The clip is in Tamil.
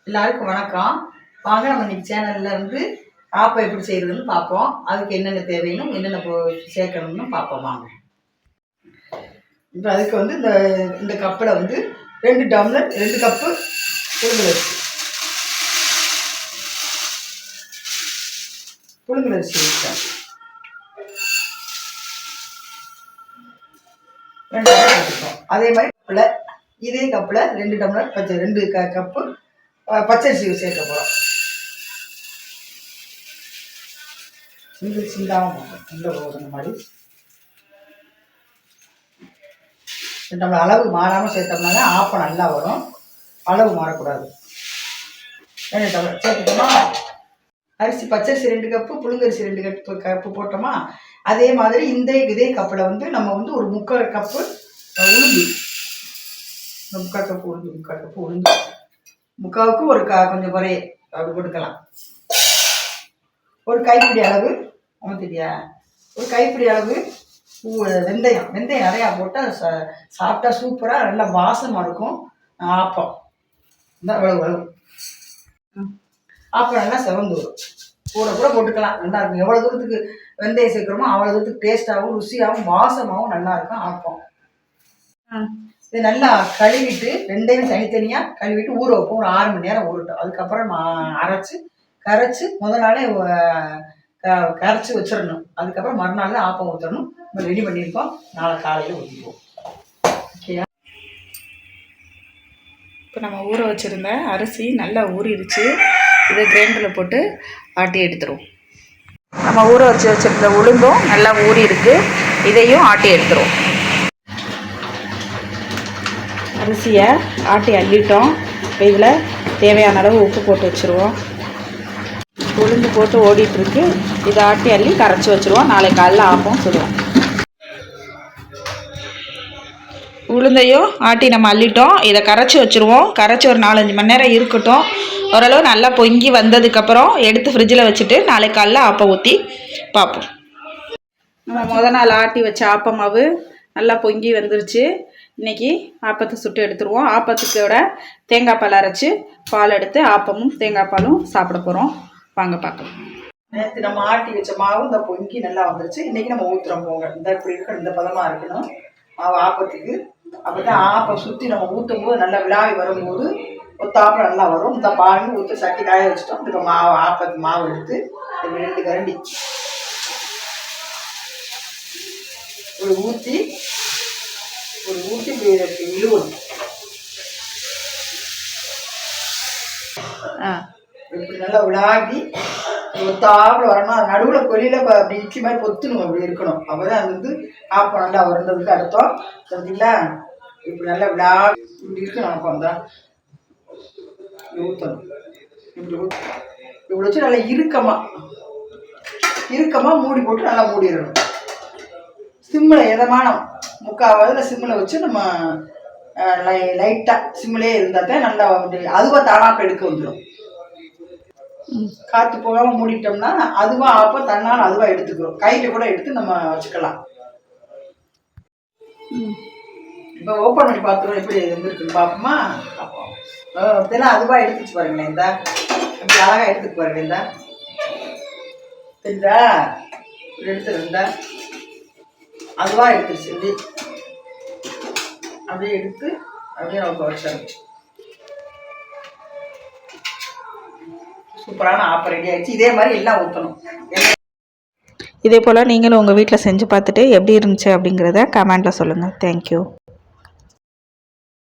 எல்லாருக்கும் வணக்கம். வாங்க நம்ம இன்னைக்கு சேனல்ல ஆப்பம் எப்படி செய்யறதுன்னு பார்ப்போம். அதுக்கு என்னென்ன தேவைன்னு என்னென்ன சேர்க்கணும்னு பார்ப்போம் வாங்க. இப்போ அதுக்கு இந்த இந்த கப்பில் 2 டம்ளர் 2 கப்பு புழுங்கலரிசி வச்சேன். 2 டம்ளர் வச்சுக்கோம். அதே மாதிரி இதே கப்பில் 2 டம்ளர் 2 கப்பு பச்சரிசி சேர்க்க போகிறோம். சிந்தாமல் உள்ள போடுற மாதிரி 2 டம்ளர் அளவு மாறாமல் சேர்த்தோம்னால ஆப்பம் நல்லா வரும். அளவு மாறக்கூடாது. 2 டம்ளர் சேர்த்துட்டோமா. அரிசி பச்சரிசி 2 கப்பு புழுங்கரிசி 2 கப்பு போட்டோமா. அதே மாதிரி இதே கப்பில் நம்ம ஒரு 3/4 கப்பு உளுந்து, 3/4 கப்பு உளுந்து 3/4க்கு ஒரு கொஞ்சம் குறைய அப்படி கொடுக்கலாம். ஒரு கைப்பிடி அளவு தெரியா, ஒரு கைப்பிடி அளவு வெந்தயம் நிறையா போட்டால் சாப்பிட்டா சூப்பராக நல்லா வாசமாக இருக்கும். ஆப்பம் இந்த அளவு ஆப்பம் நல்லா செவந்து வரும். கூட போட்டுக்கலாம், நல்லா இருக்கும். எவ்வளோ தூரத்துக்கு வெந்தயம் சேர்க்குறோமோ அவ்வளோ தூரத்துக்கு டேஸ்ட்டாகவும் ருசியாகவும் வாசமாகவும் நல்லா இருக்கும் ஆப்பம். இது நல்லா கழுவிட்டு 2யும் தனித்தனியாக கழுவிட்டு ஊற வைப்போம். ஒரு 6 மணி நேரம் ஊறட்டும். அதுக்கப்புறம் கரைச்சி முதல் நாளே கரைச்சி வச்சிடணும். அதுக்கப்புறம் மறுநாள் தான் ஆப்பம் ஊற்றணும். நம்ம ரெடி பண்ணியிருக்கோம். நாளை காலையில் ஊற்றிப்போம். ஓகேயா? இப்போ நம்ம ஊற வச்சுருந்த அரிசி நல்லா ஊறிடுச்சு. இதை கிரைண்டரில் போட்டு ஆட்டி எடுத்துருவோம். நம்ம ஊற வச்சுருந்த உளுந்தும் நல்லா ஊறி இருக்குது. இதையும் ஆட்டி எடுத்துருவோம். அரிசியை ஆட்டி அள்ளிட்டோம். இப்போ இதில் தேவையான அளவு உப்பு போட்டு வச்சுருவோம். உளுந்து போட்டு ஓடிட்டுருக்கு. இதை ஆட்டி அள்ளி கரைச்சி வச்சுருவோம். நாளைக்கு காலையில் ஆப்பம் சுடுவோம். உளுந்தையும் ஆட்டி நம்ம அள்ளிட்டோம். இதை கரைச்சி வச்சுருவோம். கரைச்சி ஒரு 4-5 மணி நேரம் இருக்கட்டும். ஓரளவு நல்லா பொங்கி வந்ததுக்கப்புறம் எடுத்து ஃப்ரிட்ஜில் வச்சுட்டு நாளைக்கு காலையில் ஆப்பம் ஊற்றி பார்ப்போம். நம்ம முதல் நாள் ஆட்டி வச்ச ஆப்ப மாவு நல்லா பொங்கி வந்துருச்சு. இன்றைக்கி ஆப்பத்தை சுட்டு எடுத்துருவோம். ஆப்பத்துக்கோட தேங்காய் பால் அரைச்சி பால் எடுத்து ஆப்பமும் தேங்காய் பாலும் சாப்பிட போகிறோம். வாங்க பார்க்கலாம். நேற்று நம்ம ஆட்டி வச்ச மாவு இந்த பொங்கி நல்லா வந்துருச்சு. இன்றைக்கி நம்ம ஊற்றுறோம். போங்க இப்படி இருக்கணும், இந்த பதமாக இருக்கணும் மாவு ஆப்பத்துக்கு. அப்போ தான் ஆப்பம் சுற்றி நம்ம ஊற்றும் போது நல்லா விழாவி வரும்போது ஒத்தாப்பம் நல்லா வரும். இந்த பால் ஊற்றி சட்டி காய வச்சுட்டோம். இந்த ஆப்பத்துக்கு மாவு எடுத்து 2 கரண்டி ஊற்றி இழுவணும். இப்படி நல்லா விளாகி ஒத்தாப்புல வரணும். நடுவில் கொல்லியில் அப்படி இட்லி மாதிரி பொத்துணும். அப்படி இருக்கணும். அப்போ தான் அது ஆப்பம் நல்லா வரணுன்றதுக்கு அர்த்தம். சரிங்களா? இப்படி நல்லா விளாகி இப்படி இருக்கணும். ஆப்பம் தான் ஊற்றணும். இப்படி வச்சு நல்லா இறுக்கமாக மூடி போட்டு நல்லா மூடிடணும். சிம்மில் எதமான 3/4 சிம்மில் வச்சு நம்ம லைட்டாக சிம்மிலே இருந்தால் தான் நல்லா அதுவாக தானாப்ப எடுக்க வந்துடும். காற்று போகாமல் மூடிட்டோம்னா அதுவாக ஆப்பம் தன்னால் அதுவாக எடுத்துக்கிறோம். கையில் கூட எடுத்து நம்ம வச்சுக்கலாம். இப்போ ஓப்பன் பண்ணி பார்த்துருவோம் எப்படி இருந்துருக்குன்னு பார்ப்போமா. இதெல்லாம் அதுவாக எடுத்துச்சு பாருங்களேன். இந்த அப்படி அழகாக எடுத்துக்கு பாருங்க. இந்த தெரியுதா? இப்படி எடுத்துருந்தா அதுவாக எடுத்துருச்சு. இப்படி அப்படியே எடுத்து அப்படியே நமக்கு வச்சிடணும். சூப்பரான ஆப்பம் ரெடி ஆகிடுச்சு. இதே மாதிரி எல்லாம் ஊற்றணும். இதே போல் நீங்களும் உங்கள் வீட்டில் செஞ்சு பார்த்துட்டு எப்படி இருந்துச்சு அப்படிங்கிறத கமெண்ட்டில் சொல்லுங்கள். தேங்க்யூ.